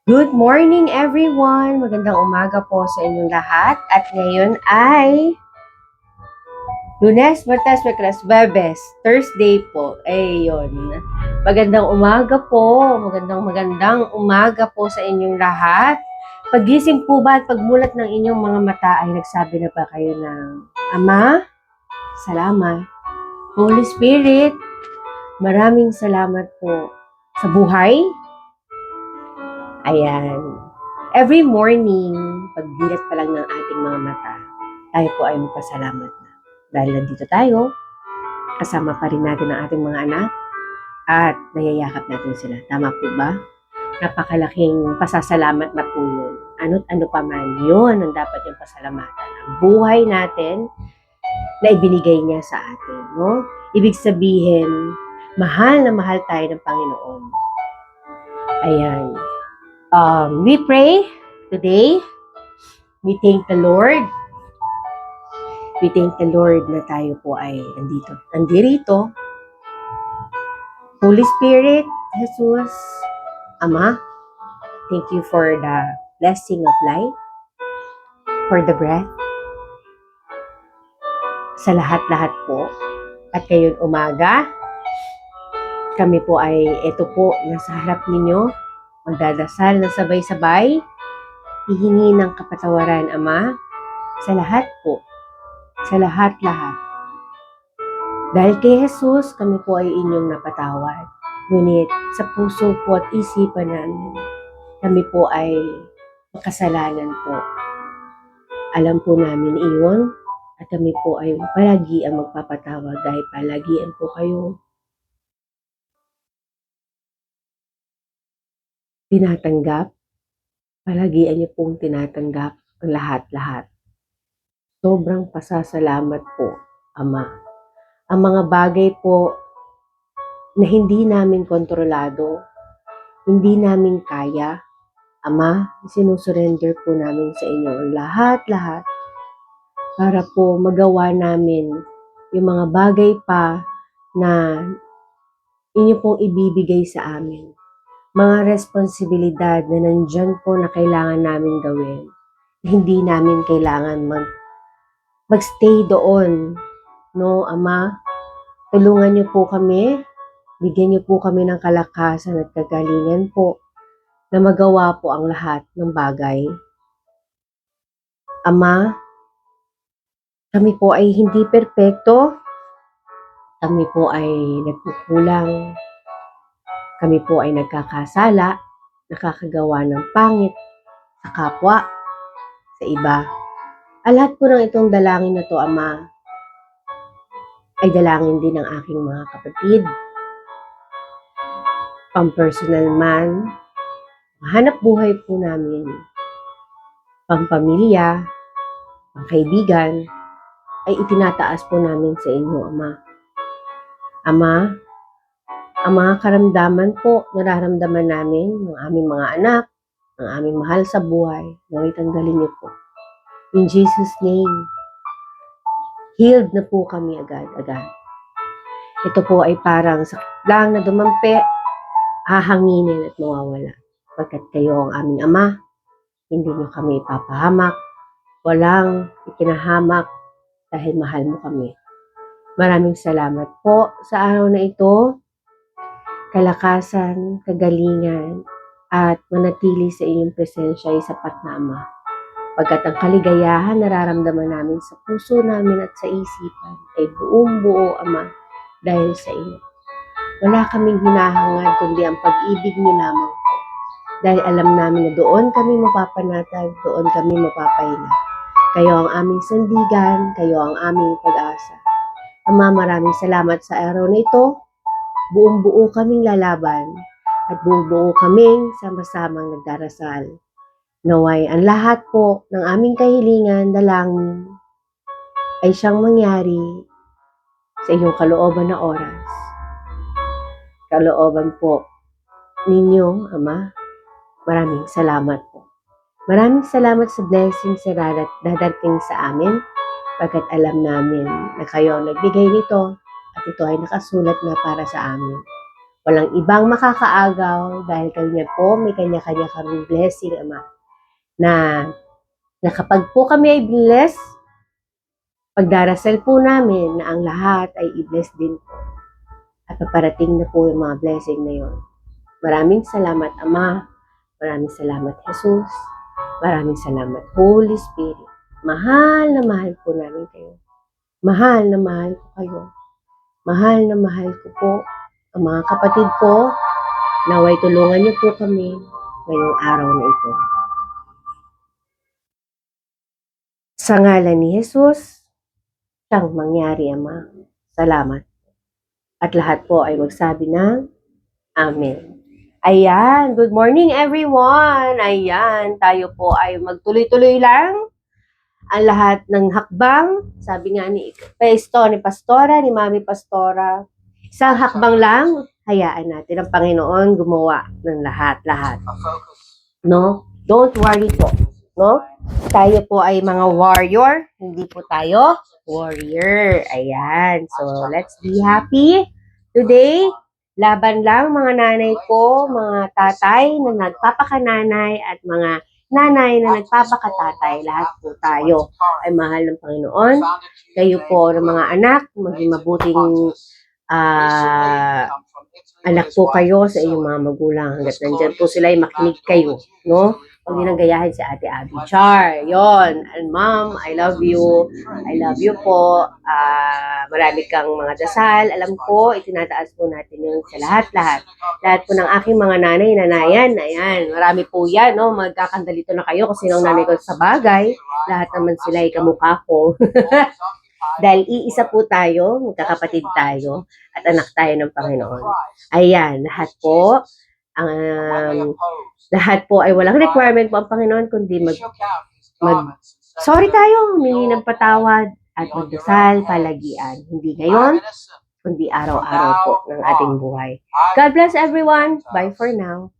Good morning everyone! Magandang umaga po sa inyong lahat. At ngayon ay Lunes, Martes, Miyerkules, Biyernes, Thursday po. Ayun. Magandang umaga po. Magandang umaga po sa inyong lahat. Pagising po ba at pagmulat ng inyong mga mata ay nagsabi na ba kayo ng Ama, salamat. Holy Spirit, maraming salamat po sa buhay. Ayan. Every morning, pagdilat pa lang ng ating mga mata, tayo po ay magpasalamat na. Dahil nandito tayo, kasama pa rin natin ang ating mga anak, at nayayakap natin sila. Tama po ba? Napakalaking pasasalamat na po yun. Ano't ano pa man, yun ang dapat yung pasalamatan. Ang buhay natin na ibinigay niya sa atin. No? Ibig sabihin, mahal na mahal tayo ng Panginoon. Ayan. We pray today. We thank the Lord. We thank the Lord na tayo po ay nandirito. Holy Spirit, Jesus, Ama, thank you for the blessing of life, for the breath, sa lahat-lahat po. At ngayon umaga, kami po ay ito po, nasa harap ninyo, magdadasal na sabay-sabay, hihingi ng kapatawaran, Ama, sa lahat po, sa lahat-lahat. Dahil kay Jesus, kami po ay inyong napatawad. Ngunit sa puso po at isipan namin, kami po ay makasalanan po. Alam po namin iyon at kami po ay palagi ang magpapatawad dahil palagian po kayo tinatanggap. Palagian niyo pong tinatanggap ang lahat-lahat. Sobrang pasasalamat po, Ama. Ang mga bagay po na hindi namin kontrolado, hindi namin kaya, Ama, sinusurrender po namin sa inyo ang lahat-lahat para po magawa namin yung mga bagay pa na inyo pong ibibigay sa amin. Mga responsibilidad na nandyan po na kailangan namin gawin. Hindi namin kailangan magstay doon. No, Ama, tulungan niyo po kami, bigyan niyo po kami ng kalakasan at kagalingan po na magawa po ang lahat ng bagay. Ama, kami po ay hindi perpekto. Kami po ay nagkukulang. Kami po ay nagkakasala, nakakagawa ng pangit sa kapwa, sa iba. Ang lahat po ng itong dalangin na to, Ama, ay dalangin din ng aking mga kapatid. Pang-personal man, hanap buhay po namin, pang-pamilya, pang-kaibigan, ay itinataas po namin sa inyo, Ama. Ama, ang mga karamdaman po, nararamdaman namin ng aming mga anak, ng aming mahal sa buhay, naway tanggalin niyo po. In Jesus' name, healed na po kami agad-agad. Ito po ay parang sakit lang na dumampi, hahanginin at mawawala. Pagkat kayo ang aming Ama, hindi niyo kami ipapahamak, walang ikinahamak dahil mahal mo kami. Maraming salamat po sa araw na ito, kalakasan, kagalingan, at manatili sa inyong presensya ay sapat na, Ama. Pagkat ang kaligayahan nararamdaman namin sa puso namin at sa isipan ay buong-buo, Ama, dahil sa iyo. Wala kaming hinahangad kundi ang pag-ibig niyo lamang po. Dahil alam namin na doon kami mapapanatag, doon kami mapapahinga. Kayo ang aming sandigan, kayo ang aming pag-asa. Ama, maraming salamat sa araw na ito. Buong-buo kaming lalaban at buong-buo kaming sama-samang nagdarasal. Naway ang lahat po ng aming kahilingan, dalangin, ay siyang mangyari sa iyong kalooban na oras. Kalooban po ninyo, Ama. Maraming salamat po. Maraming salamat sa blessings na dadating sa amin, pagkat alam namin na kayo ang nagbigay nito at ito ay nakasulat na para sa amin. Walang ibang makakaagaw dahil kanya po may kanya-kanya kaming blessing, Ama. Na kapag po kami ay bless, pagdarasal po namin na ang lahat ay i-bless din po. At paparating na po yung mga blessing na yon. Maraming salamat, Ama. Maraming salamat, Jesus. Maraming salamat, Holy Spirit. Mahal na mahal po namin kayo. Mahal na mahal ko kayo. Mahal na mahal ko po ang mga kapatid ko. Naway tulungan niyo po kami ngayong araw na ito. Sa ngalan ni Jesus, siyang mangyari, Ama. Salamat. At lahat po ay magsabi ng Amen. Ayan, good morning everyone. Ayan, tayo po ay magtuloy-tuloy lang ang lahat ng hakbang. Sabi nga ni Pastora, ni Mami Pastora, isang hakbang lang, hayaan natin ang Panginoon gumawa ng lahat-lahat. No? Don't worry po. No? Tayo po ay mga warrior, hindi po tayo warrior. Ayan, so let's be happy today. Laban lang mga nanay ko, mga tatay na nagpapakananay at mga nanay na nagpapakatatay. Lahat po tayo ay mahal ng Panginoon. Kayo po ng mga anak, maging mabuting anak po kayo sa inyong mga magulang. Hanggat nandyan po sila ay makinig kayo. No? Huwag niyo nang gayahin si Ate Abby Char. Yon. And Mom, I love you. I love you po. Marami kang mga dasal. Alam ko, itinataas po natin yun sa lahat-lahat. Lahat po ng aking mga nanay, nanayan. Ayan, marami po yan. No? Magkakandalito na kayo kung sinong nanay ko sa bagay. Lahat naman sila ay kamukha ko. Dahil iisa po tayo, magkakapatid tayo, at anak tayo ng Panginoon. Ayan, lahat po ay walang requirement po ang Panginoon, kundi sorry tayo, humingi ng patawad at magdasal palagian. Hindi ngayon, kundi araw-araw po ng ating buhay. God bless everyone. Bye for now.